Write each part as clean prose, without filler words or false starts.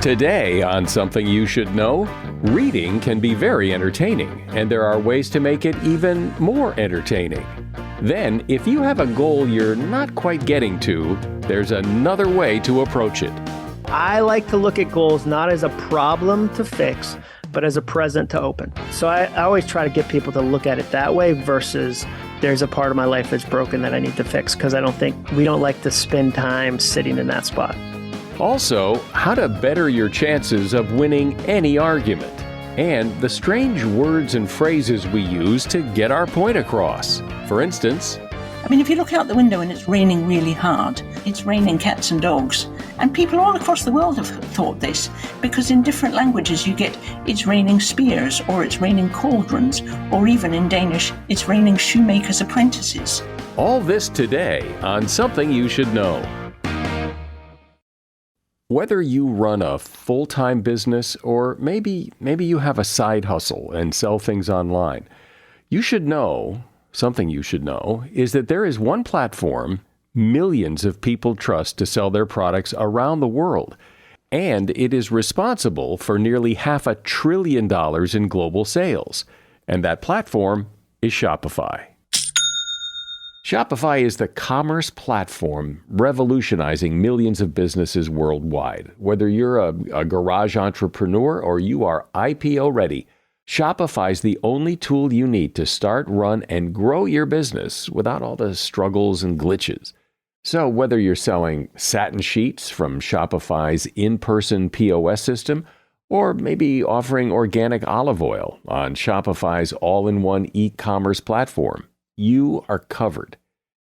Today on Something You Should Know, reading can be very entertaining, and there are ways to make it even more entertaining. Then, if you have a goal you're not quite getting to, there's another way to approach it. I like to look at goals not as a problem to fix, but as a present to open. So I always try to get people to look at it that way versus there's a part of my life that's broken that I need to fix, because we don't like to spend time sitting in that spot. Also, how to better your chances of winning any argument, and the strange words and phrases we use to get our point across. For instance, if you look out the window and it's raining really hard, it's raining cats and dogs. And people all across the world have thought this, because in different languages you get it's raining spears, or it's raining cauldrons, or even in Danish, it's raining shoemakers' apprentices. All this today on Something You Should Know. Whether you run a full-time business or maybe you have a side hustle and sell things online, something you should know is that there is one platform millions of people trust to sell their products around the world, and it is responsible for nearly $500 billion in global sales. And that platform is Shopify. Shopify is the commerce platform revolutionizing millions of businesses worldwide. Whether you're a garage entrepreneur or you are IPO ready, Shopify is the only tool you need to start, run, and grow your business without all the struggles and glitches. So whether you're selling satin sheets from Shopify's in-person POS system, or maybe offering organic olive oil on Shopify's all-in-one e-commerce platform, you are covered.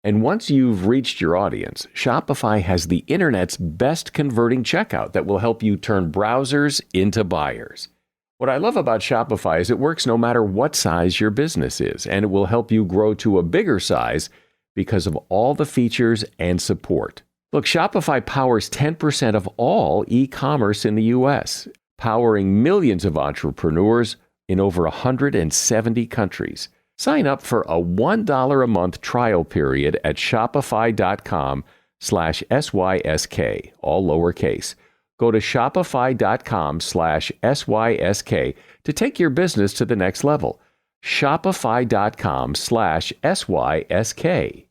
And once you've reached your audience, Shopify has the internet's best converting checkout that will help you turn browsers into buyers. What I love about Shopify is it works no matter what size your business is, and it will help you grow to a bigger size because of all the features and support. Look, Shopify powers 10% of all e-commerce in the U.S., powering millions of entrepreneurs in over 170 countries. Sign up for a $1 a month trial period at shopify.com/SYSK, all lowercase. Go to shopify.com/SYSK to take your business to the next level. Shopify.com/SYSK.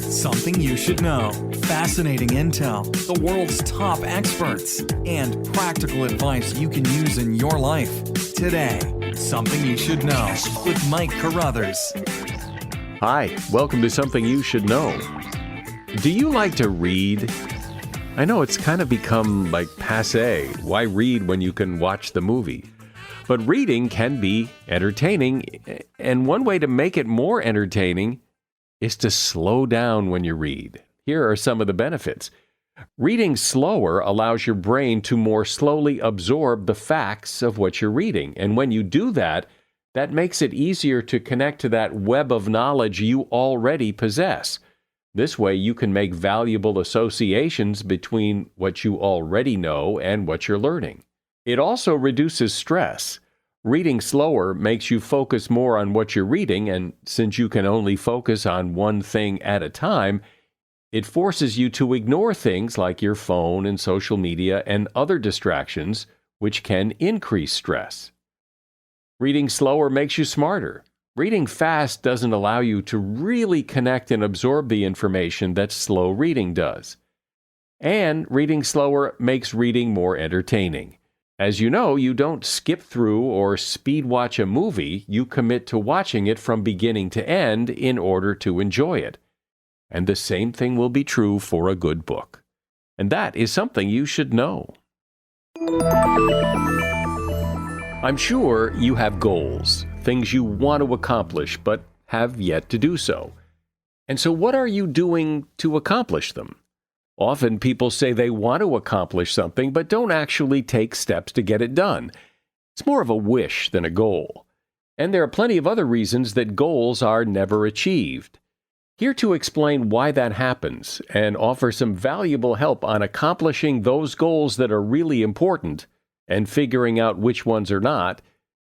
Something you should know. Fascinating intel, the world's top experts, and practical advice you can use in your life. Today, Something You Should Know with Mike Carruthers. Hi, welcome to Something You Should Know. Do you like to read? I know it's kind of become like passé. Why read when you can watch the movie? But reading can be entertaining, and one way to make it more entertaining is to slow down when you read. Here are some of the benefits. Reading slower allows your brain to more slowly absorb the facts of what you're reading. And when you do that, that makes it easier to connect to that web of knowledge you already possess. This way, you can make valuable associations between what you already know and what you're learning. It also reduces stress. Reading slower makes you focus more on what you're reading, and since you can only focus on one thing at a time, it forces you to ignore things like your phone and social media and other distractions, which can increase stress. Reading slower makes you smarter. Reading fast doesn't allow you to really connect and absorb the information that slow reading does. And reading slower makes reading more entertaining. As you know, you don't skip through or speed watch a movie. You commit to watching it from beginning to end in order to enjoy it. And the same thing will be true for a good book. And that is something you should know. I'm sure you have goals, things you want to accomplish but have yet to do so. And so what are you doing to accomplish them? Often people say they want to accomplish something but don't actually take steps to get it done. It's more of a wish than a goal. And there are plenty of other reasons that goals are never achieved. Here to explain why that happens and offer some valuable help on accomplishing those goals that are really important and figuring out which ones are not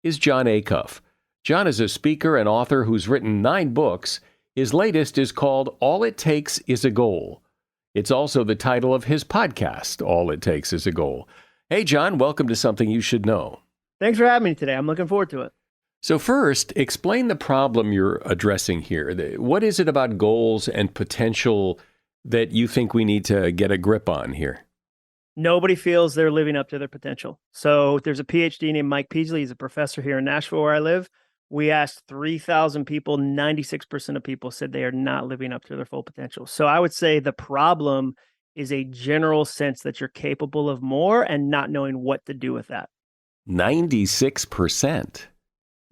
is Jon Acuff. Jon is a speaker and author who's written 9 books. His latest is called All It Takes Is a Goal. It's also the title of his podcast, All It Takes Is a Goal. Hey, John, welcome to Something You Should Know. Thanks for having me today. I'm looking forward to it. So first, explain the problem you're addressing here. What is it about goals and potential that you think we need to get a grip on here? Nobody feels they're living up to their potential. So there's a PhD named Mike Peasley. He's a professor here in Nashville where I live. We asked 3,000 people, 96% of people said they are not living up to their full potential. So I would say the problem is a general sense that you're capable of more and not knowing what to do with that. 96%.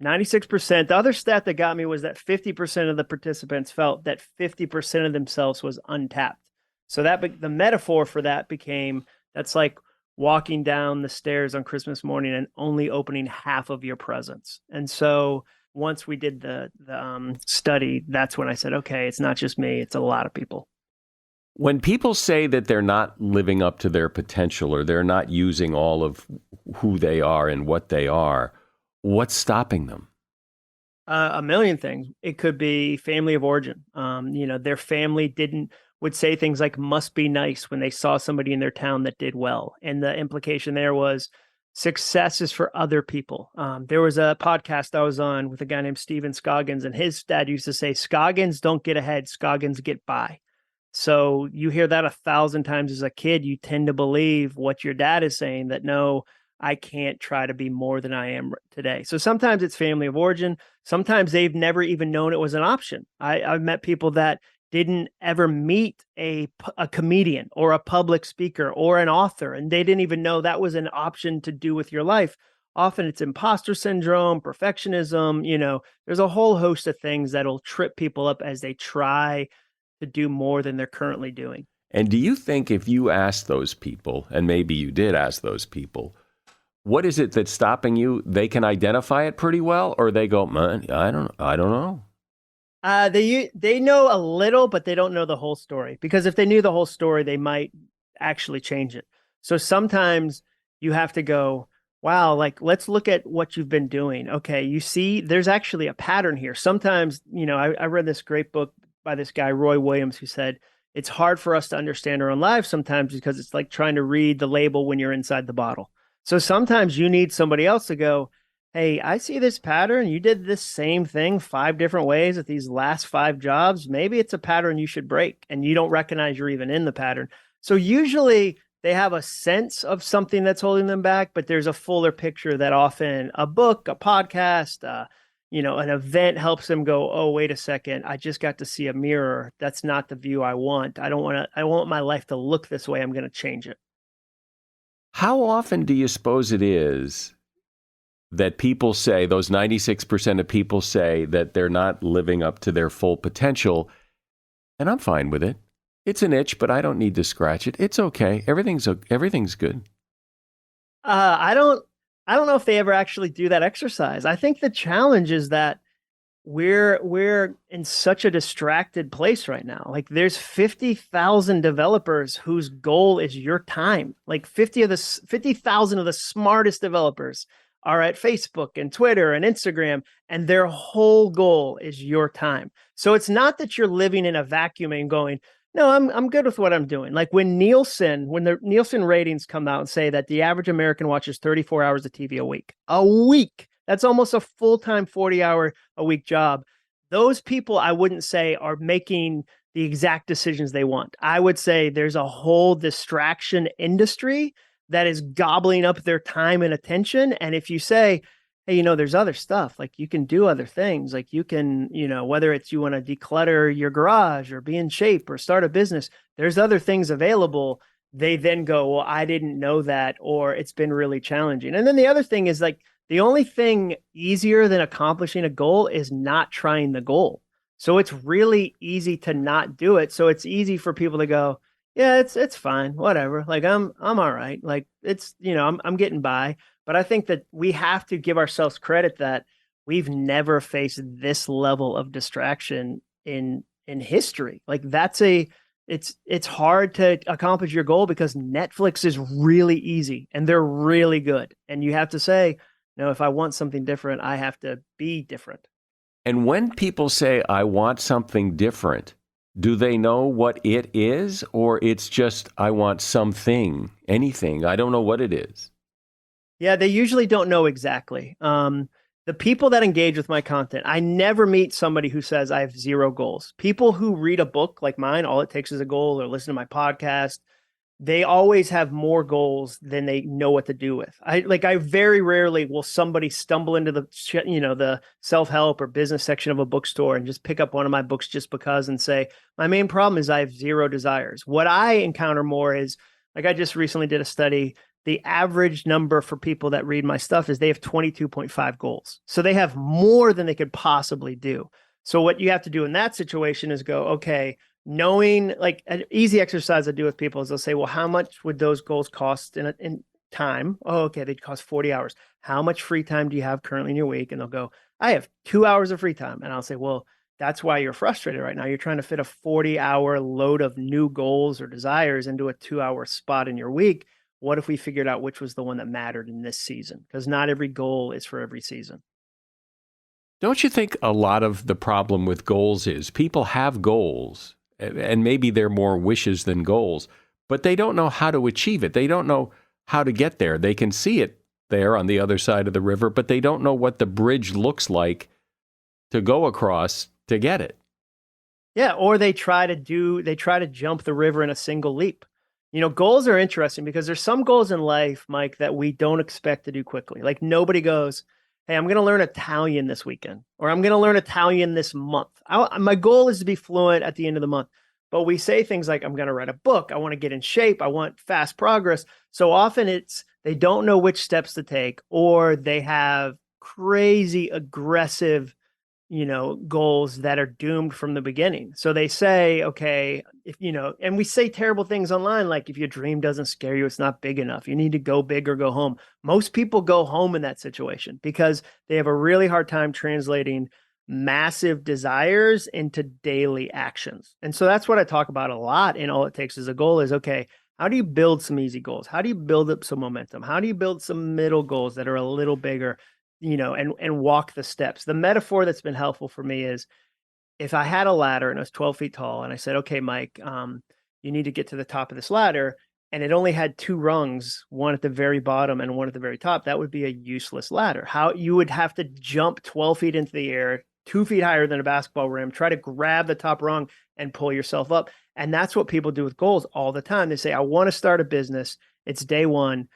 96%. The other stat that got me was that 50% of the participants felt that 50% of themselves was untapped. So that the metaphor for that became, that's like walking down the stairs on Christmas morning and only opening half of your presents. And so once we did the study, that's when I said, okay, it's not just me, it's a lot of people. When people say that they're not living up to their potential or they're not using all of who they are and what they are, what's stopping them? A million things. It could be family of origin. Their family would say things like must be nice when they saw somebody in their town that did well. And the implication there was success is for other people. There was a podcast I was on with a guy named Steven Scoggins, and his dad used to say, Scoggins don't get ahead, Scoggins get by. So you hear that 1,000 times as a kid, you tend to believe what your dad is saying, that no, I can't try to be more than I am today. So sometimes it's family of origin. Sometimes they've never even known it was an option. I've met people that didn't ever meet a comedian or a public speaker or an author, and they didn't even know that was an option to do with your life. Often it's imposter syndrome, perfectionism, there's a whole host of things that'll trip people up as they try to do more than they're currently doing. And do you think if you asked those people, and maybe you did ask those people, what is it that's stopping you? They can identify it pretty well, or they go, man, I don't know. They know a little, but they don't know the whole story, because if they knew the whole story, they might actually change it. So sometimes you have to go, wow, like, let's look at what you've been doing. Okay, you see, there's actually a pattern here. Sometimes, I read this great book by this guy, Roy Williams, who said, it's hard for us to understand our own lives sometimes because it's like trying to read the label when you're inside the bottle. So sometimes you need somebody else to go, hey, I see this pattern. You did this same thing 5 different ways at these last 5 jobs. Maybe it's a pattern you should break, and you don't recognize you're even in the pattern. So usually they have a sense of something that's holding them back, but there's a fuller picture that often a book, a podcast, an event helps them go, oh, wait a second, I just got to see a mirror. That's not the view I want. I want my life to look this way. I'm going to change it. How often do you suppose it is that people say, those 96% of people say that they're not living up to their full potential? And I'm fine with it. It's an itch, but I don't need to scratch it. It's okay. Everything's good. I don't know if they ever actually do that exercise. I think the challenge is that we're in such a distracted place right now. Like, there's 50,000 developers whose goal is your time. Like 50,000 of the smartest developers are at Facebook and Twitter and Instagram, and their whole goal is your time. So it's not that you're living in a vacuum and going, no, I'm good with what I'm doing. Like when the Nielsen ratings come out and say that the average American watches 34 hours of TV a week. That's almost a full-time 40-hour-a-week job. Those people, I wouldn't say, are making the exact decisions they want. I would say there's a whole distraction industry that is gobbling up their time and attention. And if you say, hey, there's other stuff, like you can do other things, like you can, whether it's you want to declutter your garage or be in shape or start a business, there's other things available. They then go, well, I didn't know that, or it's been really challenging. And then the other thing is, like, the only thing easier than accomplishing a goal is not trying the goal. So it's really easy to not do it. So it's easy for people to go, yeah, it's fine, whatever. Like I'm all right. Like it's, I'm getting by. But I think that we have to give ourselves credit that we've never faced this level of distraction in history. Like it's hard to accomplish your goal because Netflix is really easy and they're really good. And you have to say, no, if I want something different, I have to be different. And when people say, I want something different, do they know what it is, or it's just, I want something, anything? I don't know what it is. Yeah, they usually don't know exactly. The people that engage with my content, I never meet somebody who says I have zero goals. People who read a book like mine, all it takes is a goal, or listen to my podcast, they always have more goals than they know what to do with. I very rarely will somebody stumble into the self-help or business section of a bookstore and just pick up one of my books just because and say, my main problem is I have zero desires. What I encounter more is, like, I just recently did a study. The average number for people that read my stuff is they have 22.5 goals. So they have more than they could possibly do. So what you have to do in that situation is go, okay, knowing, like, an easy exercise I do with people is they'll say, well, how much would those goals cost in time? Oh, okay, they'd cost 40 hours. How much free time do you have currently in your week? And they'll go, I have 2 hours of free time. And I'll say, well, that's why you're frustrated right now. You're trying to fit a 40-hour load of new goals or desires into a 2-hour spot in your week. What if we figured out which was the one that mattered in this season? Because not every goal is for every season. Don't you think a lot of the problem with goals is people have goals, and maybe they're more wishes than goals, but they don't know how to achieve it. They don't know how to get there. They can see it there on the other side of the river, but they don't know what the bridge looks like to go across to get it. Yeah, or they try to jump the river in a single leap. Goals are interesting because there's some goals in life, Mike, that we don't expect to do quickly. Like, nobody goes, hey, I'm going to learn Italian this weekend, or I'm going to learn Italian this month. My goal is to be fluent at the end of the month. But we say things like, I'm going to write a book. I want to get in shape. I want fast progress. So often they don't know which steps to take, or they have crazy aggressive goals that are doomed from the beginning. So they say, okay, and we say terrible things online, like, if your dream doesn't scare you, it's not big enough. You need to go big or go home. Most people go home in that situation because they have a really hard time translating massive desires into daily actions. And so that's what I talk about a lot in All It Takes Is a Goal is, okay, how do you build some easy goals? How do you build up some momentum? How do you build some middle goals that are a little bigger? And walk the steps. The metaphor that's been helpful for me is, if I had a ladder and it was 12 feet tall and I said, okay, Mike, you need to get to the top of this ladder, and it only had 2 rungs, one at the very bottom and one at the very top, that would be a useless ladder. How you would have to jump 12 feet into the air, 2 feet higher than a basketball rim, try to grab the top rung and pull yourself up. And that's what people do with goals all the time. They say, I want to start a business. It's day one.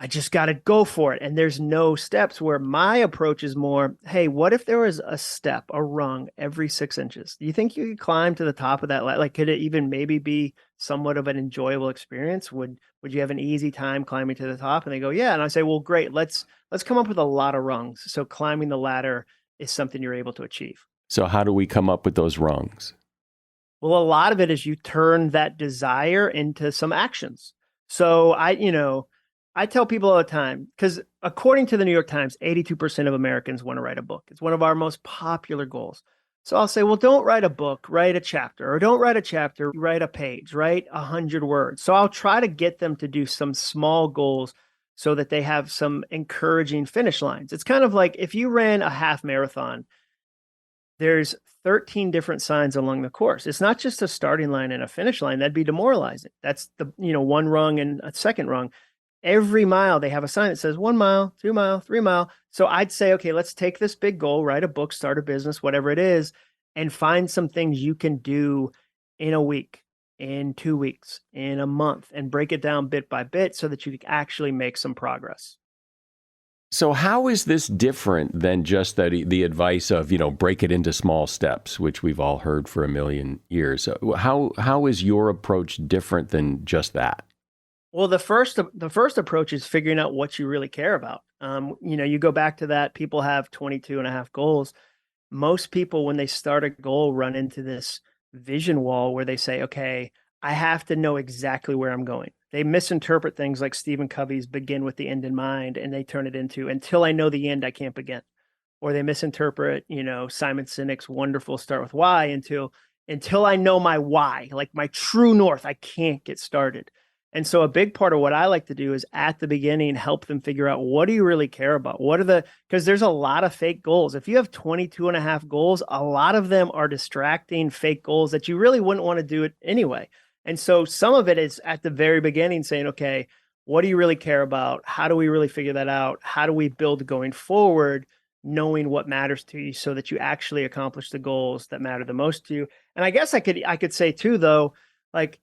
I just got to go for it. And there's no steps, where my approach is more, hey, what if there was a step, a rung every 6 inches? Do you think you could climb to the top of that? Like, could it even maybe be somewhat of an enjoyable experience? Would you have an easy time climbing to the top? And they go, yeah. And I say, well, great. Let's come up with a lot of rungs. So climbing the ladder is something you're able to achieve. So how do we come up with those rungs? Well, a lot of it is you turn that desire into some actions. So I tell people all the time, because according to the New York Times, 82% of Americans want to write a book. It's one of our most popular goals. So I'll say, well, don't write a book, write a chapter, or don't write a chapter, write a page, write 100 words. So I'll try to get them to do some small goals so that they have some encouraging finish lines. It's kind of like if you ran a half marathon, there's 13 different signs along the course. It's not just a starting line and a finish line. That'd be demoralizing. That's the, one rung and a second rung. Every mile they have a sign that says 1 mile, 2 mile, 3 mile. So I'd say, okay, let's take this big goal, write a book, start a business, whatever it is, and find some things you can do in a week, in 2 weeks, in a month, and break it down bit by bit so that you can actually make some progress. So how is this different than just the advice of, break it into small steps, which we've all heard for a million years? How is your approach different than just that? Well, the first approach is figuring out what you really care about. You go back to that, people have 22 and a half goals. Most people, when they start a goal, run into this vision wall where they say, okay, I have to know exactly where I'm going. They misinterpret things like Stephen Covey's begin with the end in mind, and they turn it into, until I know the end, I can't begin. Or they misinterpret, Simon Sinek's wonderful start with why until I know my why, like my true north, I can't get started. And so a big part of what I like to do is at the beginning, help them figure out, what do you really care about? Because there's a lot of fake goals. If you have 22 and a half goals, a lot of them are distracting fake goals that you really wouldn't want to do it anyway. And so some of it is at the very beginning saying, okay, what do you really care about? How do we really figure that out? How do we build going forward, knowing what matters to you so that you actually accomplish the goals that matter the most to you? And I guess I could say too, though, like,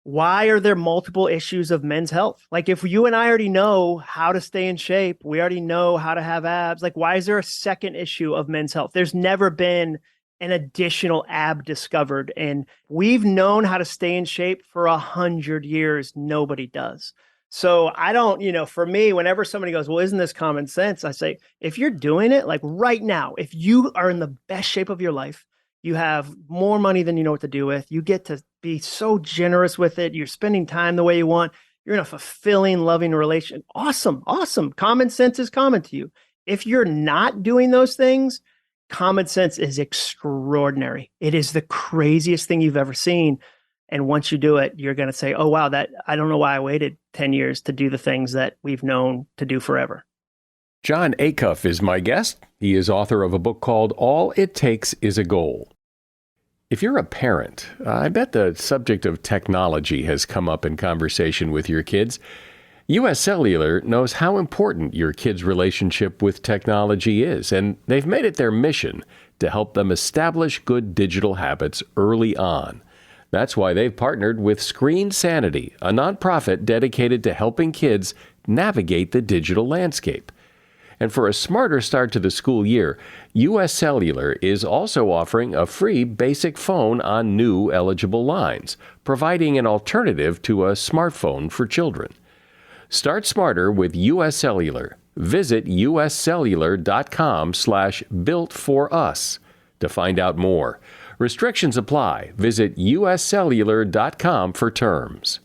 why are there multiple issues of men's health? Like, if you and I already know how to stay in shape, we already know how to have abs, like, why is there a second issue of men's health? There's never been an additional ab discovered. And we've known how to stay in shape for 100 years. Nobody does. So I don't, for me, whenever somebody goes, well, isn't this common sense? I say, if you're doing it, like right now, if you are in the best shape of your life, you have more money than you know what to do with, you get to be so generous with it, you're spending time the way you want, you're in a fulfilling, loving relation. Awesome. Common sense is common to you. If you're not doing those things, common sense is extraordinary. It is the craziest thing you've ever seen. And once you do it, you're going to say, oh, wow, I don't know why I waited 10 years to do the things that we've known to do forever. Jon Acuff is my guest. He is author of a book called All It Takes Is a Goal. If you're a parent, I bet the subject of technology has come up in conversation with your kids. U.S. Cellular knows how important your kids' relationship with technology is, and they've made it their mission to help them establish good digital habits early on. That's why they've partnered with Screen Sanity, a nonprofit dedicated to helping kids navigate the digital landscape. And for a smarter start to the school year, U.S. Cellular is also offering a free basic phone on new eligible lines, providing an alternative to a smartphone for children. Start smarter with U.S. Cellular. Visit uscellular.com/builtforus to find out more. Restrictions apply. Visit uscellular.com for terms.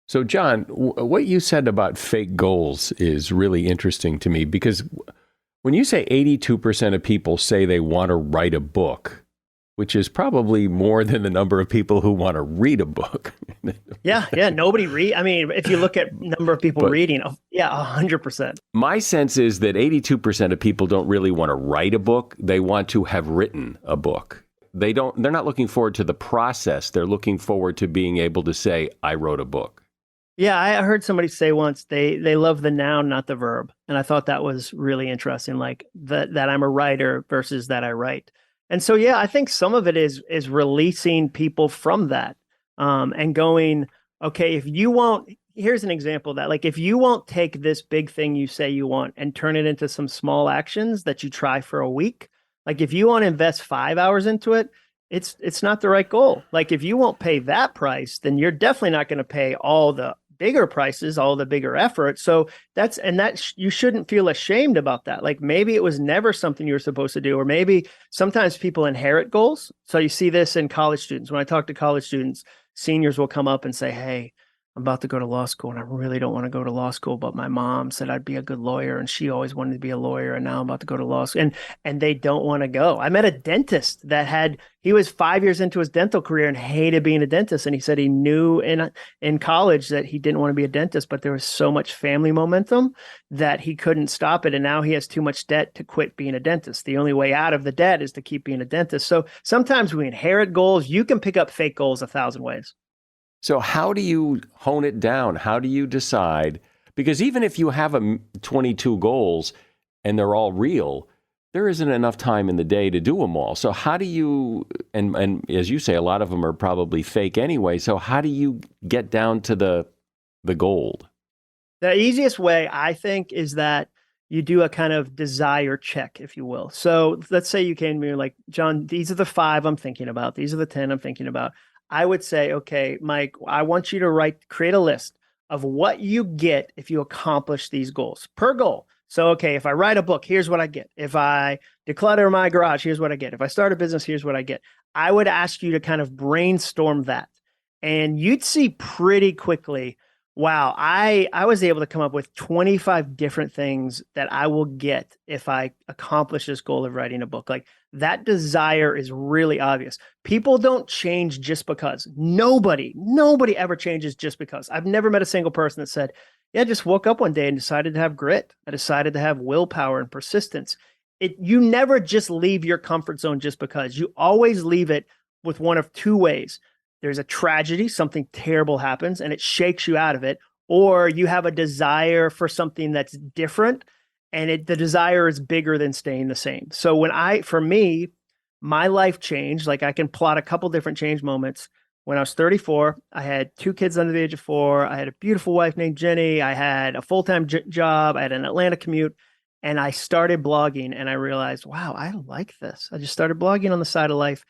So, Jon, what you said about fake goals is really interesting to me, because when you say 82% of people say they want to write a book, which is probably more than the number of people who want to read a book. Yeah. Nobody read. I mean, if you look at number of people reading, 100%. My sense is that 82% of people don't really want to write a book. They want to have written a book. They're not looking forward to the process. They're looking forward to being able to say, I wrote a book. Yeah, I heard somebody say once they love the noun, not the verb. And I thought that was really interesting, like that I'm a writer versus that I write. And so, yeah, I think some of it is releasing people from that and going, okay, here's an example of that. Like, if you won't take this big thing you say you want and turn it into some small actions that you try for a week, like if you want to invest 5 hours into it, it's not the right goal. Like, if you won't pay that price, then you're definitely not going to pay all the bigger prices, all the bigger effort. So you shouldn't feel ashamed about that. Like, maybe it was never something you were supposed to do, or maybe sometimes people inherit goals. So you see this in college students. When I talk to college students, seniors will come up and say, hey, I'm about to go to law school and I really don't want to go to law school, but my mom said I'd be a good lawyer and she always wanted to be a lawyer, and now I'm about to go to law school, and they don't want to go. I met a dentist he was 5 years into his dental career and hated being a dentist, and he said he knew in college that he didn't want to be a dentist, but there was so much family momentum that he couldn't stop it, and now he has too much debt to quit being a dentist. The only way out of the debt is to keep being a dentist. So sometimes we inherit goals. You can pick up fake goals 1,000 ways. So how do you hone it down? How do you decide? Because even if you have 22 goals and they're all real, there isn't enough time in the day to do them all. So how do you, and as you say, a lot of them are probably fake anyway. So how do you get down to the gold? The easiest way, I think, is that you do a kind of desire check, if you will. So let's say you came to me like, Jon, these are the 5 I'm thinking about. These are the 10 I'm thinking about. I would say, okay, Mike, I want you to create a list of what you get if you accomplish these goals per goal. So, okay, if I write a book, here's what I get. If I declutter my garage, here's what I get. If I start a business, here's what I get. I would ask you to kind of brainstorm that. And you'd see pretty quickly, wow, I was able to come up with 25 different things that I will get if I accomplish this goal of writing a book. Like, that desire is really obvious. People don't change just because. Nobody ever changes just because. I've never met a single person that said, yeah, I just woke up one day and decided to have grit. I decided to have willpower and persistence. You never just leave your comfort zone just because. You always leave it with one of two ways. There's a tragedy, something terrible happens, and it shakes you out of it, or you have a desire for something that's different, and the desire is bigger than staying the same. So for me, my life changed. Like I can plot a couple different change moments. When I was 34, I had 2 kids under the age of 4. I had a beautiful wife named Jenny. I had a full-time job. I had an Atlanta commute, and I started blogging, and I realized, wow, I like this. I just started blogging on the side of life.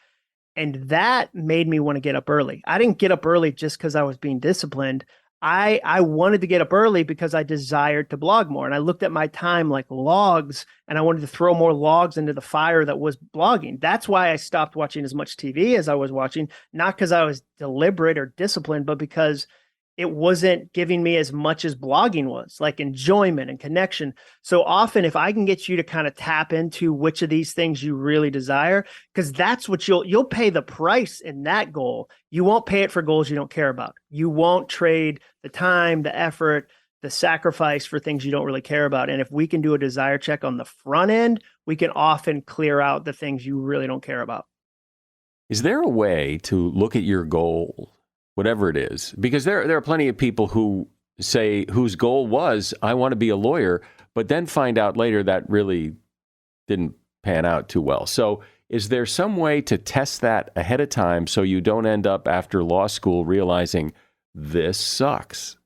And that made me want to get up early. I didn't get up early just because I was being disciplined. I wanted to get up early because I desired to blog more. And I looked at my time like logs, and I wanted to throw more logs into the fire that was blogging. That's why I stopped watching as much TV as I was watching, not because I was deliberate or disciplined, but because it wasn't giving me as much as blogging was, like enjoyment and connection. So often, if I can get you to kind of tap into which of these things you really desire, because that's what you'll pay the price in that goal. You won't pay it for goals you don't care about. You won't trade the time, the effort, the sacrifice for things you don't really care about. And if we can do a desire check on the front end, we can often clear out the things you really don't care about. Is there a way to look at your goal, whatever it is? Because there are plenty of people who say whose goal was, I want to be a lawyer, but then find out later that really didn't pan out too well. So is there some way to test that ahead of time so you don't end up after law school realizing this sucks?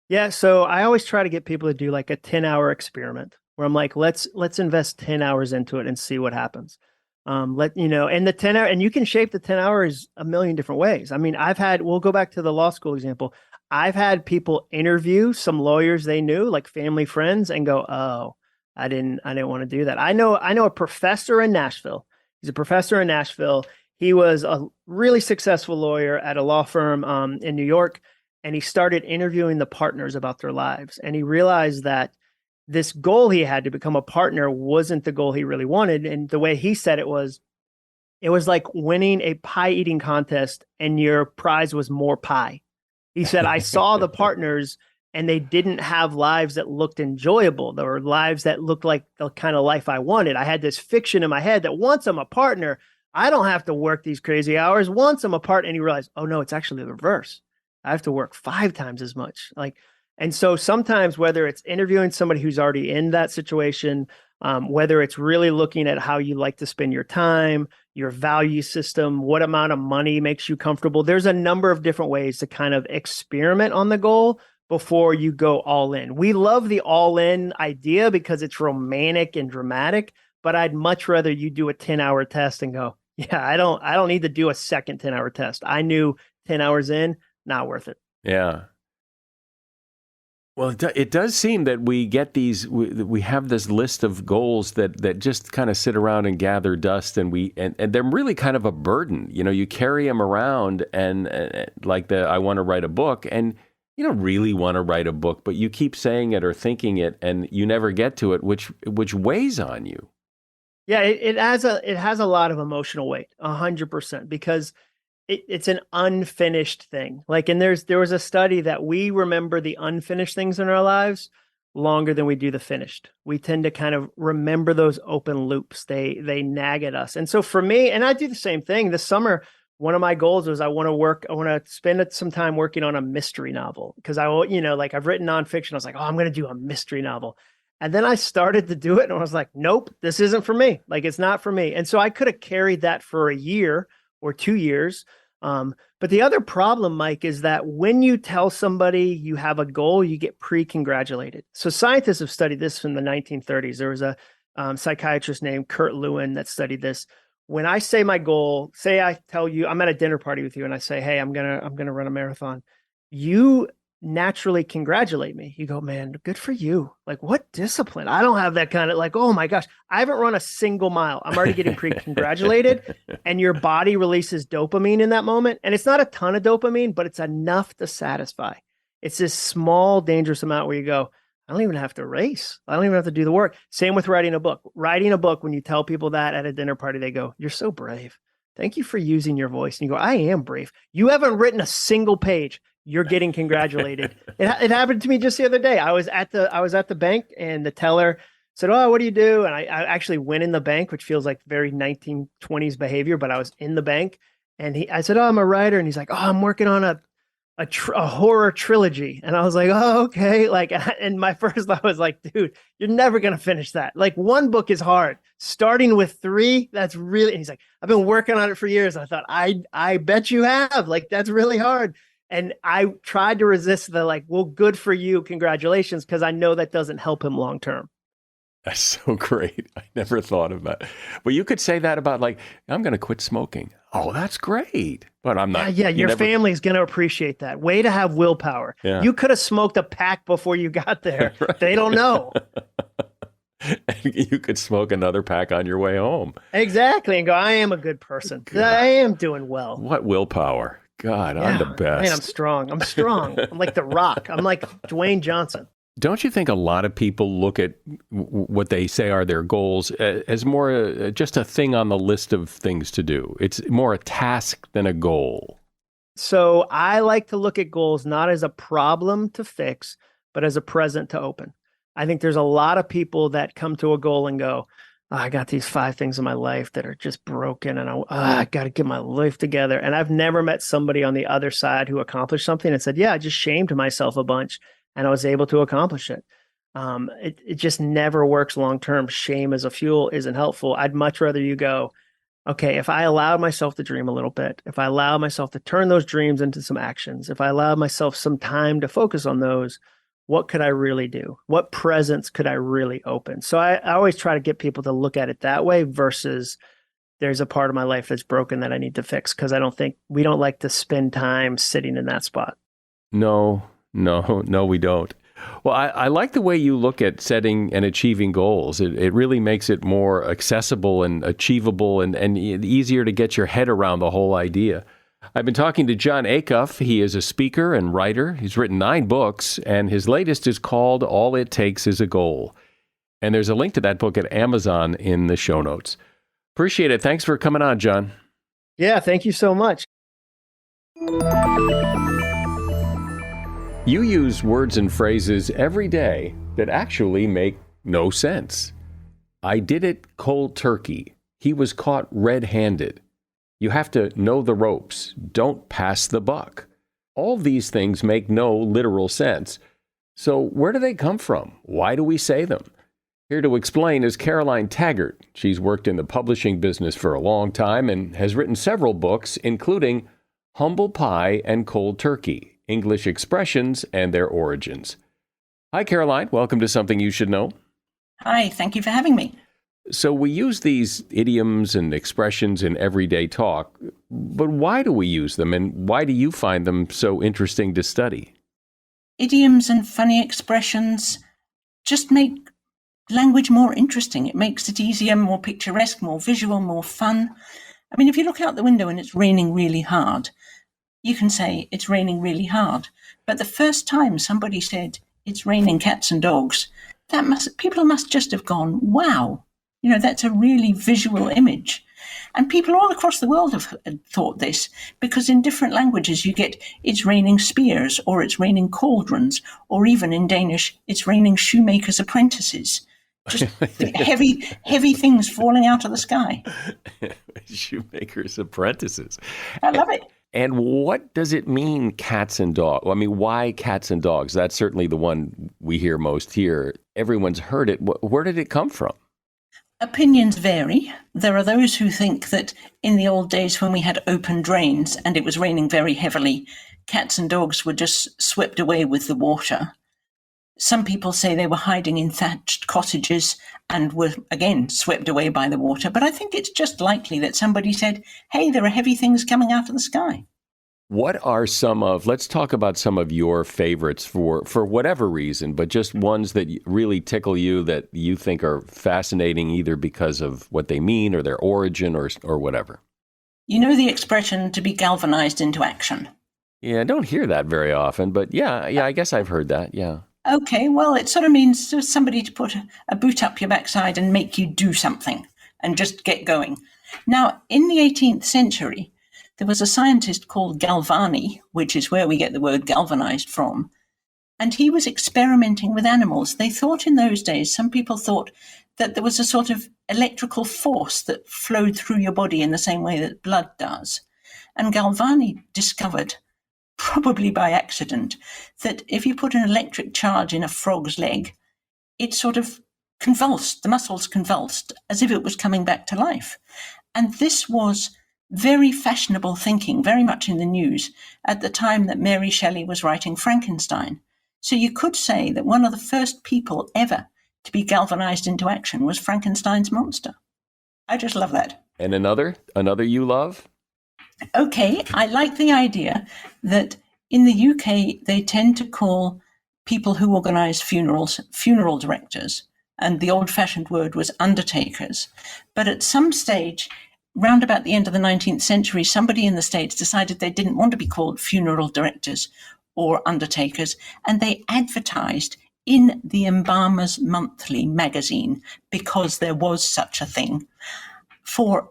Yeah, so I always try to get people to do like a 10-hour experiment where I'm like, let's invest 10 hours into it and see what happens. And the 10 hour, and you can shape the 10 hours a million different ways. I mean, we'll go back to the law school example. I've had people interview some lawyers they knew, like family friends, and go, oh, I didn't want to do that. I know a professor in Nashville. He's a professor in Nashville. He was a really successful lawyer at a law firm in New York. And he started interviewing the partners about their lives. And he realized that this goal he had to become a partner wasn't the goal he really wanted. And the way he said it was like winning a pie eating contest and your prize was more pie. He said, I saw the partners and they didn't have lives that looked enjoyable. There were lives that looked like the kind of life I wanted. I had this fiction in my head that once I'm a partner, I don't have to work these crazy hours. Once I'm a partner, and he realized, oh no, it's actually the reverse. I have to work 5 times as much. And so sometimes, whether it's interviewing somebody who's already in that situation, whether it's really looking at how you like to spend your time, your value system, what amount of money makes you comfortable, there's a number of different ways to kind of experiment on the goal before you go all in. We love the all in idea because it's romantic and dramatic, but I'd much rather you do a 10-hour test and go, yeah, I don't need to do a second 10-hour test. I knew 10 hours in, not worth it. Yeah. Well, it does seem that we get we have this list of goals that just kind of sit around and gather dust, and they're really kind of a burden. You know, you carry them around, and like I want to write a book, and you don't really want to write a book, but you keep saying it or thinking it, and you never get to it, which weighs on you. Yeah, it has a lot of emotional weight, 100%, because it's an unfinished thing. And there was a study that we remember the unfinished things in our lives longer than we do the finished. We tend to kind of remember those open loops. They nag at us. And so for me, and I do the same thing this summer, one of my goals was I want to spend some time working on a mystery novel, because I've written nonfiction. I was like, oh, I'm going to do a mystery novel. And then I started to do it and I was like, nope, this isn't for me. It's not for me. And so I could have carried that for a year or 2 years. But the other problem, Mike, is that when you tell somebody you have a goal, you get pre-congratulated. So scientists have studied this from the 1930s. There was a psychiatrist named Kurt Lewin that studied this. When I say my goal, say I tell you I'm at a dinner party with you and I say, hey, I'm gonna run a marathon. You naturally congratulate me. You go, man, good for you. What discipline? I don't have that kind of oh my gosh, I haven't run a single mile. I'm already getting pre-congratulated. And your body releases dopamine in that moment. And it's not a ton of dopamine, but it's enough to satisfy. It's this small, dangerous amount where you go, I don't even have to race. I don't even have to do the work. Same with writing a book. Writing a book, when you tell people that at a dinner party, they go, "You're so brave. Thank you for using your voice." And you go, "I am brave. You haven't written a single page. You're getting congratulated." It happened to me just the other day. I was at the bank, and the teller said, "Oh, what do you do?" And I actually went in the bank, which feels like very 1920s behavior, but I was in the bank, and I said, "Oh, I'm a writer," and he's like, "Oh, I'm working on a horror trilogy." And I was like, "Oh, okay." Like, and my first thought was like, "Dude, you're never going to finish that. Like, one book is hard. Starting with 3, that's really," and he's like, "I've been working on it for years." I thought, I bet you have. Like, that's really hard. And I tried to resist the like, "Well, good for you. Congratulations." Because I know that doesn't help him long term. That's so great. I never thought of that. But you could say that about like, "I'm going to quit smoking." Oh, that's great. But I'm not. Yeah, your family's going to appreciate that. Way to have willpower. Yeah. You could have smoked a pack before you got there. Right. They don't know. You could smoke another pack on your way home. Exactly. And go, "I am a good person. God. I am doing well." What willpower. God, yeah, I'm the best. Man, I'm strong. I'm like The Rock. I'm like Dwayne Johnson. Don't you think a lot of people look at what they say are their goals as more just a thing on the list of things to do? It's more a task than a goal. So I like to look at goals not as a problem to fix, but as a present to open. I think there's a lot of people that come to a goal and go, "Oh, I got these 5 things in my life that are just broken, and I got to get my life together." And I've never met somebody on the other side who accomplished something and said, "Yeah, I just shamed myself a bunch and I was able to accomplish it." It just never works long term. Shame as a fuel isn't helpful. I'd much rather you go, "Okay, if I allowed myself to dream a little bit, if I allowed myself to turn those dreams into some actions, if I allowed myself some time to focus on those, what could I really do? What presents could I really open?" So I always try to get people to look at it that way versus there's a part of my life that's broken that I need to fix, because we don't like to spend time sitting in that spot. No, we don't. Well, I like the way you look at setting and achieving goals. It really makes it more accessible and achievable and easier to get your head around the whole idea. I've been talking to Jon Acuff. He is a speaker and writer. He's written 9 books, and his latest is called All It Takes Is a Goal. And there's a link to that book at Amazon in the show notes. Appreciate it. Thanks for coming on, Jon. Yeah, thank you so much. You use words and phrases every day that actually make no sense. "I did it cold turkey." "He was caught red-handed." "You have to know the ropes." "Don't pass the buck." All these things make no literal sense. So where do they come from? Why do we say them? Here to explain is Caroline Taggart. She's worked in the publishing business for a long time and has written several books, including Humble Pie and Cold Turkey: English Expressions and Their Origins. Hi, Caroline. Welcome to Something You Should Know. Hi, thank you for having me. So we use these idioms and expressions in everyday talk, but why do we use them, and why do you find them so interesting to study? Idioms and funny expressions just make language more interesting. It makes it easier, more picturesque, more visual, more fun. I mean, if you look out the window and it's raining really hard, you can say it's raining really hard. But the first time somebody said it's raining cats and dogs, people must just have gone, "Wow, that's a really visual image." And people all across the world have thought this, because in different languages you get it's raining spears, or it's raining cauldrons, or even in Danish it's raining shoemakers' apprentices. Just heavy things falling out of the sky. Shoemakers' apprentices. I love it. And what does it mean, cats and dogs? I mean, why cats and dogs? That's certainly the one we hear most here. Everyone's heard it. Where did it come from? Opinions vary. There are those who think that in the old days when we had open drains and it was raining very heavily, cats and dogs were just swept away with the water. Some people say they were hiding in thatched cottages and were, again, swept away by the water. But I think it's just likely that somebody said, "Hey, there are heavy things coming out of the sky." What are let's talk about some of your favorites for whatever reason, but just ones that really tickle you, that you think are fascinating, either because of what they mean or their origin or whatever. You know the expression to be galvanized into action? Yeah, I don't hear that very often, but yeah, I guess I've heard that, yeah. Okay, well, it sort of means just somebody to put a boot up your backside and make you do something and just get going. Now, in the 18th century, there was a scientist called Galvani, which is where we get the word galvanized from, and he was experimenting with animals. They thought in those days, some people thought that there was a sort of electrical force that flowed through your body in the same way that blood does. And Galvani discovered, probably by accident, that if you put an electric charge in a frog's leg, it sort of convulsed, the muscles convulsed, as if it was coming back to life. And this was very fashionable thinking, very much in the news, at the time that Mary Shelley was writing Frankenstein. So you could say that one of the first people ever to be galvanized into action was Frankenstein's monster. I just love that. And another you love? Okay, I like the idea that in the UK, they tend to call people who organize funerals funeral directors, and the old-fashioned word was undertakers. But at some stage, round about the end of the 19th century, somebody in the States decided they didn't want to be called funeral directors or undertakers, and they advertised in the Embalmers Monthly magazine, because there was such a thing, for,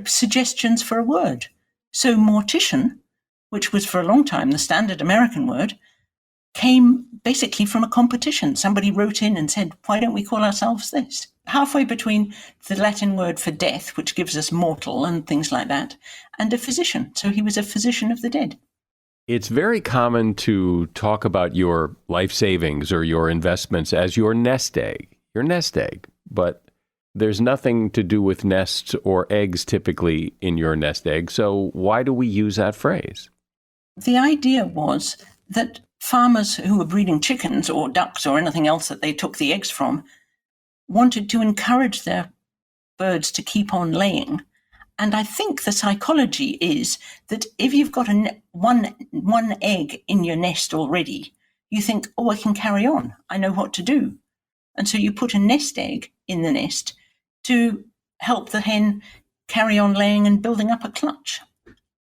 suggestions for a word. So mortician, which was for a long time the standard American word, came basically from a competition. Somebody wrote in and said, why don't we call ourselves this? Halfway between the Latin word for death, which gives us mortal and things like that, and a physician. So he was a physician of the dead. It's very common to talk about your life savings or your investments as your nest egg, but there's nothing to do with nests or eggs typically in your nest egg. So why do we use that phrase? The idea was that farmers who were breeding chickens or ducks or anything else that they took the eggs from wanted to encourage their birds to keep on laying. And I think the psychology is that if you've got one egg in your nest already, you think, oh, I can carry on. I know what to do. And so you put a nest egg in the nest to help the hen carry on laying and building up a clutch.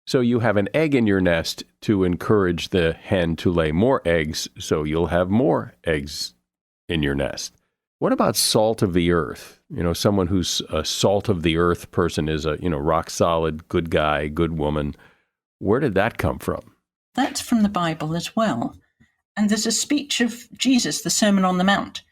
So you have an egg in your nest to encourage the hen to lay more eggs, so you'll have more eggs in your nest. What about salt of the earth? Someone who's a salt of the earth person is a, rock solid, good guy, good woman. Where did that come from? That's from the Bible as well. And there's a speech of Jesus, the Sermon on the Mount,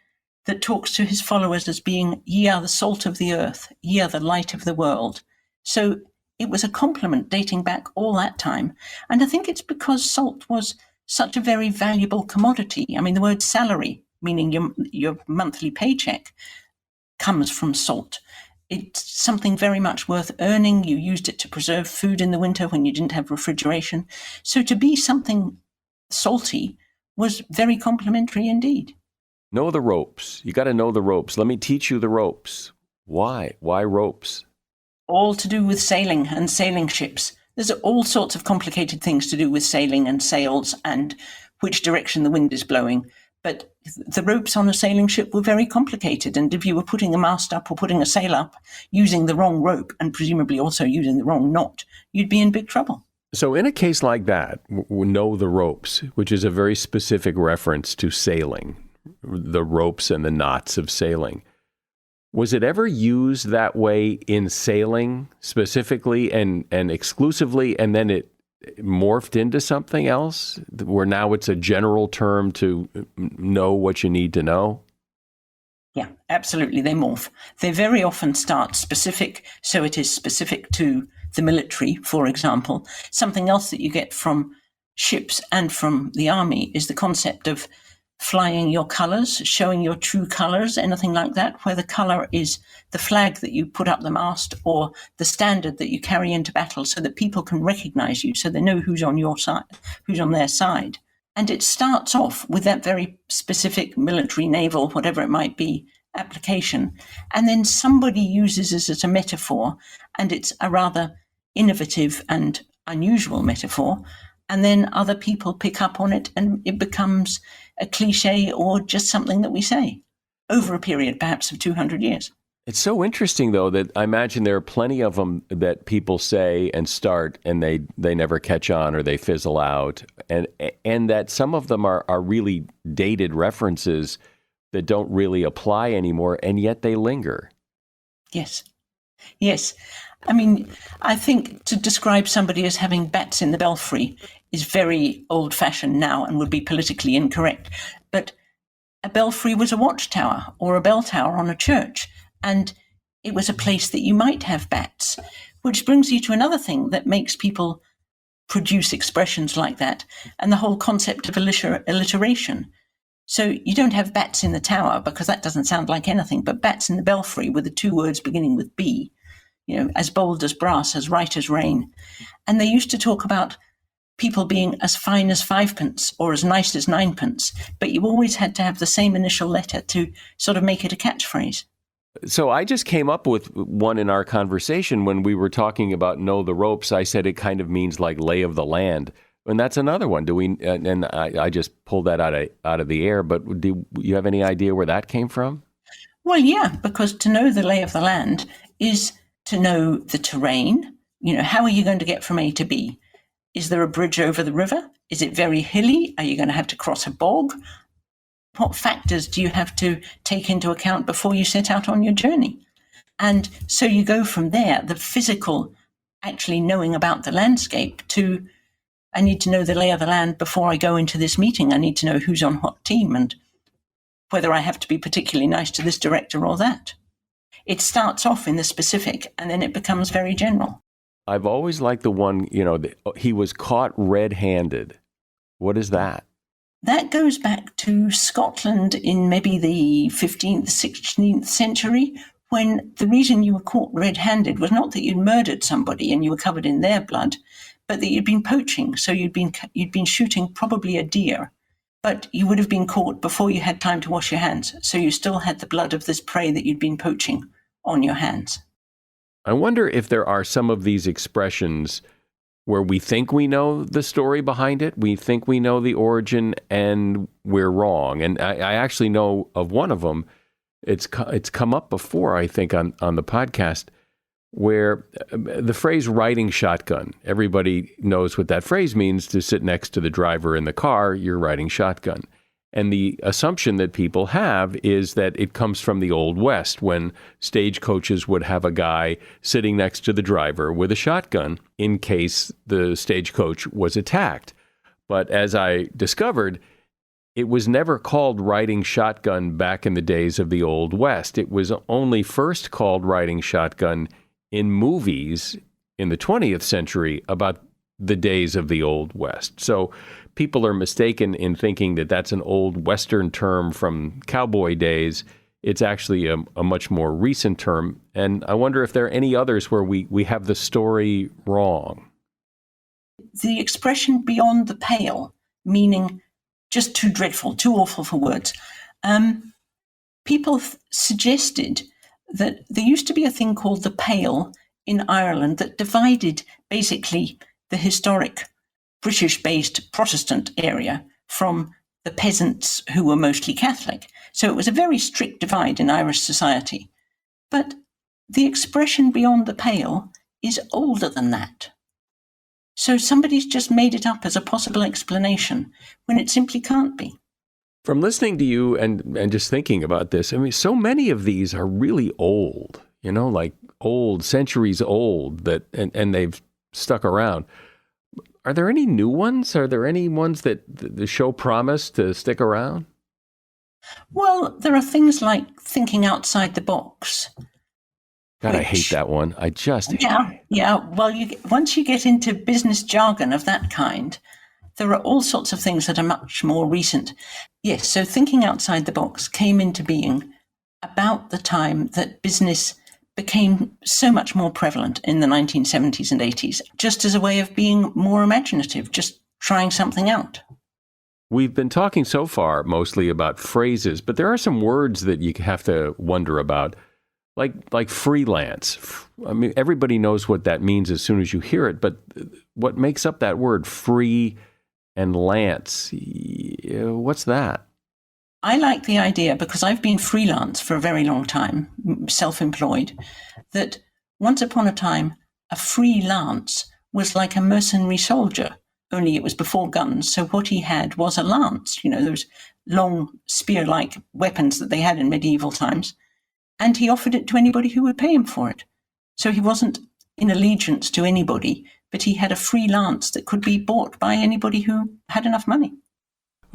that talks to his followers as being, ye are the salt of the earth, ye are the light of the world. So it was a compliment dating back all that time. And I think it's because salt was such a very valuable commodity. I mean, the word salary, meaning your monthly paycheck, comes from salt. It's something very much worth earning. You used it to preserve food in the winter when you didn't have refrigeration. So to be something salty was very complimentary indeed. Know the ropes. You got to know the ropes. Let me teach you the ropes. Why? Why ropes? All to do with sailing and sailing ships. There's all sorts of complicated things to do with sailing and sails and which direction the wind is blowing. But the ropes on a sailing ship were very complicated. And if you were putting a mast up or putting a sail up using the wrong rope and presumably also using the wrong knot, you'd be in big trouble. So in a case like that, know the ropes, which is a very specific reference to sailing, the ropes and the knots of sailing. Was it ever used that way in sailing specifically and exclusively, and then it morphed into something else, where now it's a general term to know what you need to know? Yeah, absolutely. They morph. They very often start specific, so it is specific to the military, for example. Something else that you get from ships and from the army is the concept of flying your colors, showing your true colors, anything like that, where the color is the flag that you put up the mast or the standard that you carry into battle so that people can recognize you, so they know who's on your side, who's on their side. And it starts off with that very specific military, naval, whatever it might be, application. And then somebody uses it as a metaphor, and it's a rather innovative and unusual metaphor. And then other people pick up on it and it becomes a cliche or just something that we say over a period perhaps of 200 years. It's so interesting, though, that I imagine there are plenty of them that people say and start, and they never catch on or they fizzle out, and that some of them are really dated references that don't really apply anymore, and yet they linger. Yes. Yes. I mean, I think to describe somebody as having bats in the belfry is very old-fashioned now and would be politically incorrect. But a belfry was a watchtower or a bell tower on a church, and it was a place that you might have bats, which brings you to another thing that makes people produce expressions like that, and the whole concept of alliteration. So you don't have bats in the tower because that doesn't sound like anything, but bats in the belfry with the two words beginning with B, as bold as brass, as right as rain. And they used to talk about people being as fine as fivepence or as nice as ninepence, but you always had to have the same initial letter to sort of make it a catchphrase. So I just came up with one in our conversation when we were talking about know the ropes. I said it kind of means like lay of the land. And that's another one. Do we? And I just pulled that out of the air. But do you have any idea where that came from? Well, yeah, because to know the lay of the land is to know the terrain. How are you going to get from A to B? Is there a bridge over the river? Is it very hilly? Are you going to have to cross a bog? What factors do you have to take into account before you set out on your journey? And so you go from there, the physical, actually knowing about the landscape, to I need to know the lay of the land before I go into this meeting. I need to know who's on what team and whether I have to be particularly nice to this director or that. It starts off in the specific and then it becomes very general. I've always liked the one, he was caught red-handed. What is that? That goes back to Scotland in maybe the 15th, 16th century, when the reason you were caught red-handed was not that you'd murdered somebody and you were covered in their blood, but that you'd been poaching. So you'd been shooting probably a deer, but you would have been caught before you had time to wash your hands. So you still had the blood of this prey that you'd been poaching on your hands. I wonder if there are some of these expressions where we think we know the story behind it, we think we know the origin, and we're wrong. And I actually know of one of them. It's come up before, I think, on the podcast, where the phrase riding shotgun, everybody knows what that phrase means, to sit next to the driver in the car, you're riding shotgun. And the assumption that people have is that it comes from the Old West, when stagecoaches would have a guy sitting next to the driver with a shotgun in case the stagecoach was attacked. But as I discovered, it was never called riding shotgun back in the days of the Old West. It was only first called riding shotgun in movies in the 20th century about the days of the Old West. So people are mistaken in thinking that that's an old Western term from cowboy days. It's actually a much more recent term. And I wonder if there are any others where we have the story wrong. The expression beyond the pale, meaning just too dreadful, too awful for words. People suggested that there used to be a thing called the Pale in Ireland that divided basically the historic British-based Protestant area from the peasants who were mostly Catholic. So it was a very strict divide in Irish society. But the expression beyond the pale is older than that. So somebody's just made it up as a possible explanation when it simply can't be. From listening to you and just thinking about this, I mean, so many of these are really old, like old, centuries old, and they've stuck around. Are there any new ones? Are there any ones that the show promised to stick around? Well, there are things like thinking outside the box. God, I hate that one. I just hate it. Yeah. Well, once you get into business jargon of that kind, there are all sorts of things that are much more recent. Yes, so thinking outside the box came into being about the time that business became so much more prevalent in the 1970s and 80s, just as a way of being more imaginative, just trying something out. We've been talking so far mostly about phrases, but there are some words that you have to wonder about, like freelance. I mean, everybody knows what that means as soon as you hear it, but what makes up that word, free and lance, what's that? I like the idea, because I've been freelance for a very long time, self-employed, that once upon a time, a freelance was like a mercenary soldier, only it was before guns. So what he had was a lance, those long spear-like weapons that they had in medieval times. And he offered it to anybody who would pay him for it. So he wasn't in allegiance to anybody, but he had a free lance that could be bought by anybody who had enough money.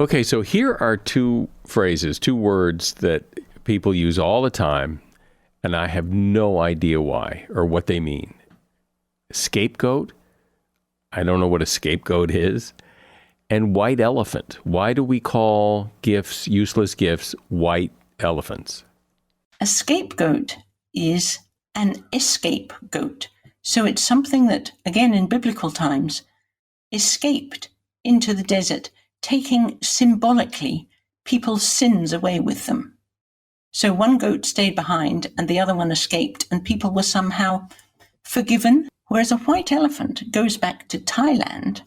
Okay, so here are two phrases, two words that people use all the time, and I have no idea why or what they mean. Scapegoat. I don't know what a scapegoat is. And white elephant. Why do we call gifts, useless gifts, white elephants? A scapegoat is an escape goat. So it's something that, again, in biblical times, escaped into the desert, taking symbolically people's sins away with them. So one goat stayed behind and the other one escaped, and people were somehow forgiven. Whereas a white elephant goes back to Thailand,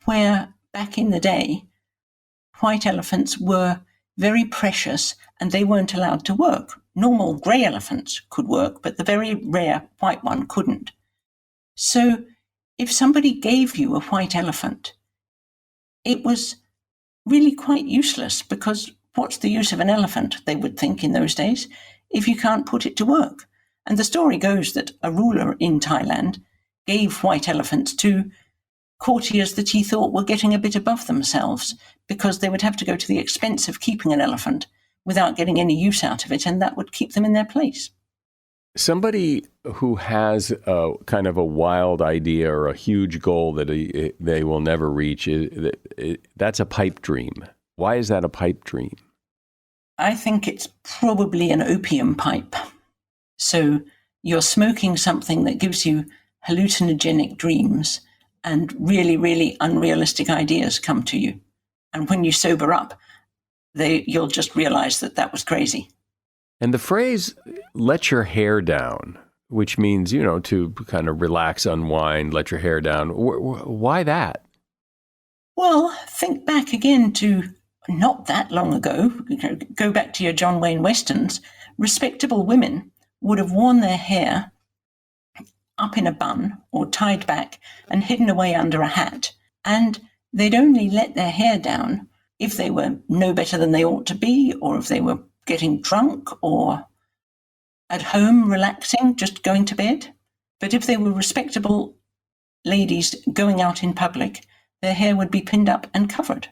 where back in the day, white elephants were very precious and they weren't allowed to work. Normal grey elephants could work, but the very rare white one couldn't. So if somebody gave you a white elephant, it was really quite useless, because what's the use of an elephant, they would think in those days, if you can't put it to work? And the story goes that a ruler in Thailand gave white elephants to courtiers that he thought were getting a bit above themselves, because they would have to go to the expense of keeping an elephant without getting any use out of it, and that would keep them in their place. Somebody who has a kind of a wild idea or a huge goal that they will never reach, that's a pipe dream. Why is that a pipe dream? I think it's probably an opium pipe. So you're smoking something that gives you hallucinogenic dreams, and really, really unrealistic ideas come to you. And when you sober up, you'll just realize that that was crazy. And the phrase, let your hair down, which means, to kind of relax, unwind, let your hair down. Why that? Well, think back again to not that long ago. Go back to your John Wayne Westerns. Respectable women would have worn their hair up in a bun or tied back and hidden away under a hat. And they'd only let their hair down if they were no better than they ought to be, or if they were getting drunk, or at home relaxing, just going to bed. But if they were respectable ladies going out in public, their hair would be pinned up and covered.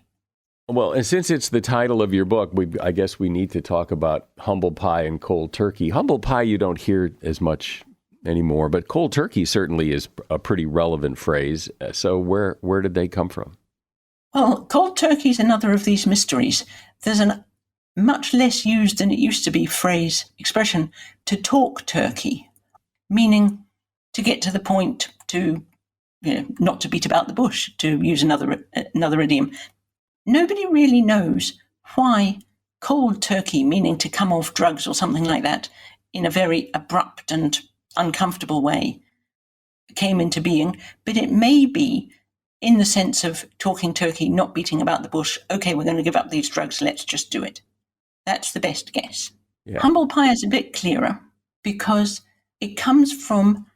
Well, and since it's the title of your book, I guess we need to talk about humble pie and cold turkey. Humble pie you don't hear as much anymore, but cold turkey certainly is a pretty relevant phrase. So where did they come from? Well, cold turkey is another of these mysteries. There's an much less used than it used to be expression, to talk turkey, meaning to get to the point, to, not to beat about the bush, to use another idiom. Nobody really knows why cold turkey, meaning to come off drugs or something like that, in a very abrupt and uncomfortable way, came into being. But it may be in the sense of talking turkey, not beating about the bush. Okay, we're going to give up these drugs, let's just do it. That's the best guess. Yeah. Humble pie is a bit clearer because it comes from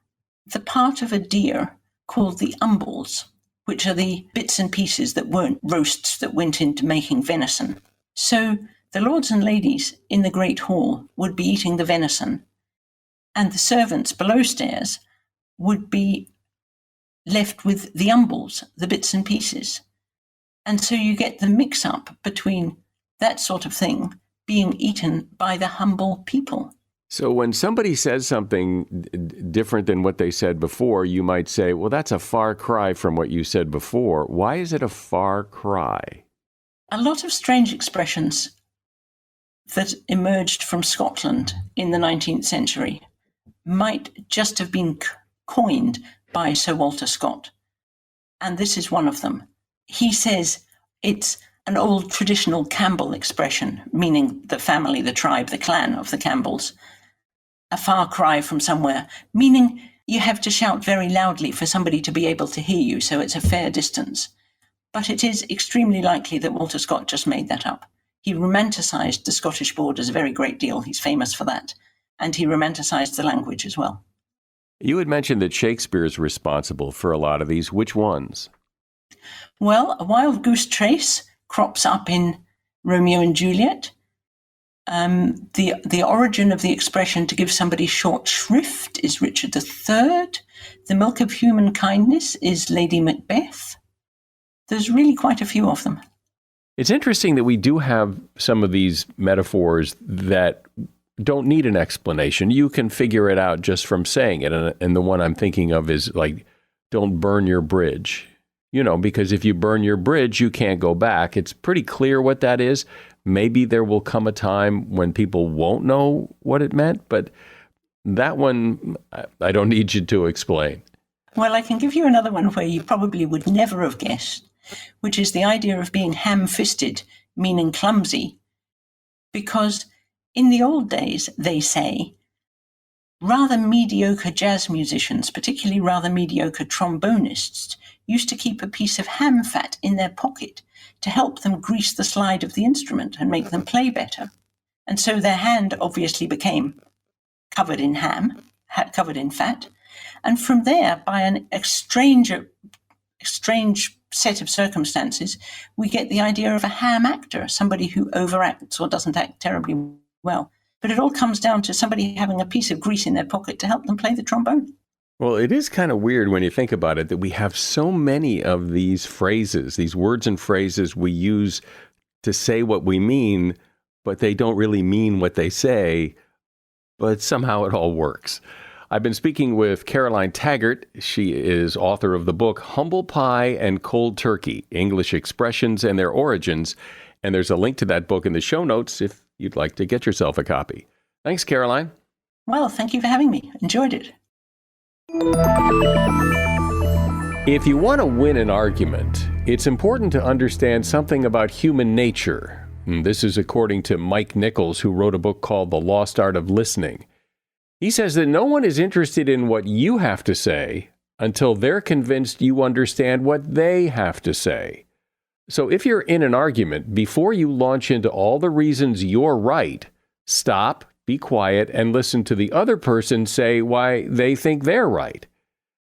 the part of a deer called the umbles, which are the bits and pieces that weren't roasts that went into making venison. So the lords and ladies in the great hall would be eating the venison, and the servants below stairs would be left with the umbles, the bits and pieces. And so you get the mix-up between that sort of thing being eaten by the humble people. So when somebody says something different than what they said before, you might say, well, that's a far cry from what you said before. Why is it a far cry? A lot of strange expressions that emerged from Scotland in the 19th century might just have been coined by Sir Walter Scott. And this is one of them. He says it's an old traditional Campbell expression, meaning the family, the tribe, the clan of the Campbells. A far cry from somewhere, meaning you have to shout very loudly for somebody to be able to hear you, so it's a fair distance. But it is extremely likely that Walter Scott just made that up. He romanticized the Scottish borders a very great deal. He's famous for that. And he romanticized the language as well. You had mentioned that Shakespeare is responsible for a lot of these. Which ones? Well, a wild goose chase crops up in Romeo and Juliet. The origin of the expression to give somebody short shrift is Richard III. The milk of human kindness is Lady Macbeth. There's really quite a few of them. It's interesting that we do have some of these metaphors that don't need an explanation. You can figure it out just from saying it. And the one I'm thinking of is like, don't burn your bridge. Because if you burn your bridge, you can't go back. It's pretty clear what that is. Maybe there will come a time when people won't know what it meant, but that one, I don't need you to explain. Well, I can give you another one where you probably would never have guessed, which is the idea of being ham-fisted, meaning clumsy. Because in the old days, they say, rather mediocre jazz musicians, particularly rather mediocre trombonists, used to keep a piece of ham fat in their pocket to help them grease the slide of the instrument and make them play better. And so their hand obviously became covered in covered in fat. And from there, by a strange set of circumstances, we get the idea of a ham actor, somebody who overacts or doesn't act terribly well. But it all comes down to somebody having a piece of grease in their pocket to help them play the trombone. Well, it is kind of weird when you think about it that we have so many of these phrases, these words and phrases we use to say what we mean, but they don't really mean what they say, but somehow it all works. I've been speaking with Caroline Taggart. She is author of the book Humble Pie and Cold Turkey, English Expressions and Their Origins. And there's a link to that book in the show notes if you'd like to get yourself a copy. Thanks, Caroline. Well, thank you for having me. Enjoyed it. If you want to win an argument, it's important to understand something about human nature. This is according to Mike Nichols, who wrote a book called The Lost Art of Listening. He says that no one is interested in what you have to say until they're convinced you understand what they have to say. So if you're in an argument, before you launch into all the reasons you're right, stop, be quiet, and listen to the other person say why they think they're right.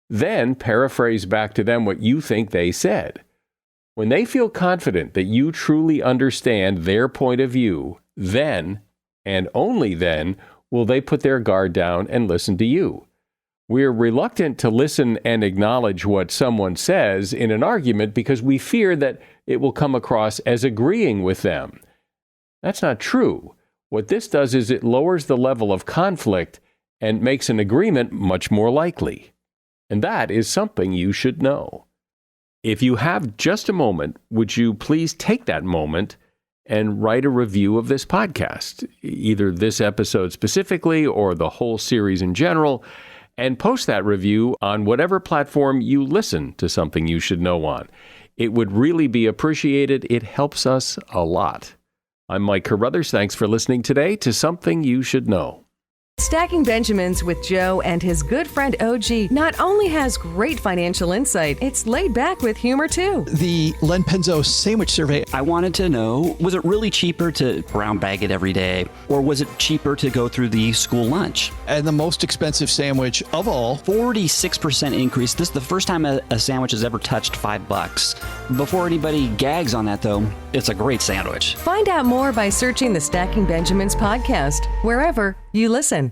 Then paraphrase back to them what you think they said. When they feel confident that you truly understand their point of view, then, and only then, will they put their guard down and listen to you. We're reluctant to listen and acknowledge what someone says in an argument because we fear that it will come across as agreeing with them. That's not true. What this does is it lowers the level of conflict and makes an agreement much more likely. And that is something you should know. If you have just a moment, would you please take that moment and write a review of this podcast, either this episode specifically or the whole series in general, and post that review on whatever platform you listen to Something You Should Know on. It would really be appreciated. It helps us a lot. I'm Mike Carruthers. Thanks for listening today to Something You Should Know. Stacking Benjamins with Joe and his good friend OG not only has great financial insight, it's laid back with humor too. The Len Penzo sandwich survey. I wanted to know, was it really cheaper to brown bag it every day, or was it cheaper to go through the school lunch? And the most expensive sandwich of all. 46% increase. This is the first time a sandwich has ever touched $5. Before anybody gags on that, though, it's a great sandwich. Find out more by searching the Stacking Benjamins podcast, wherever you listen.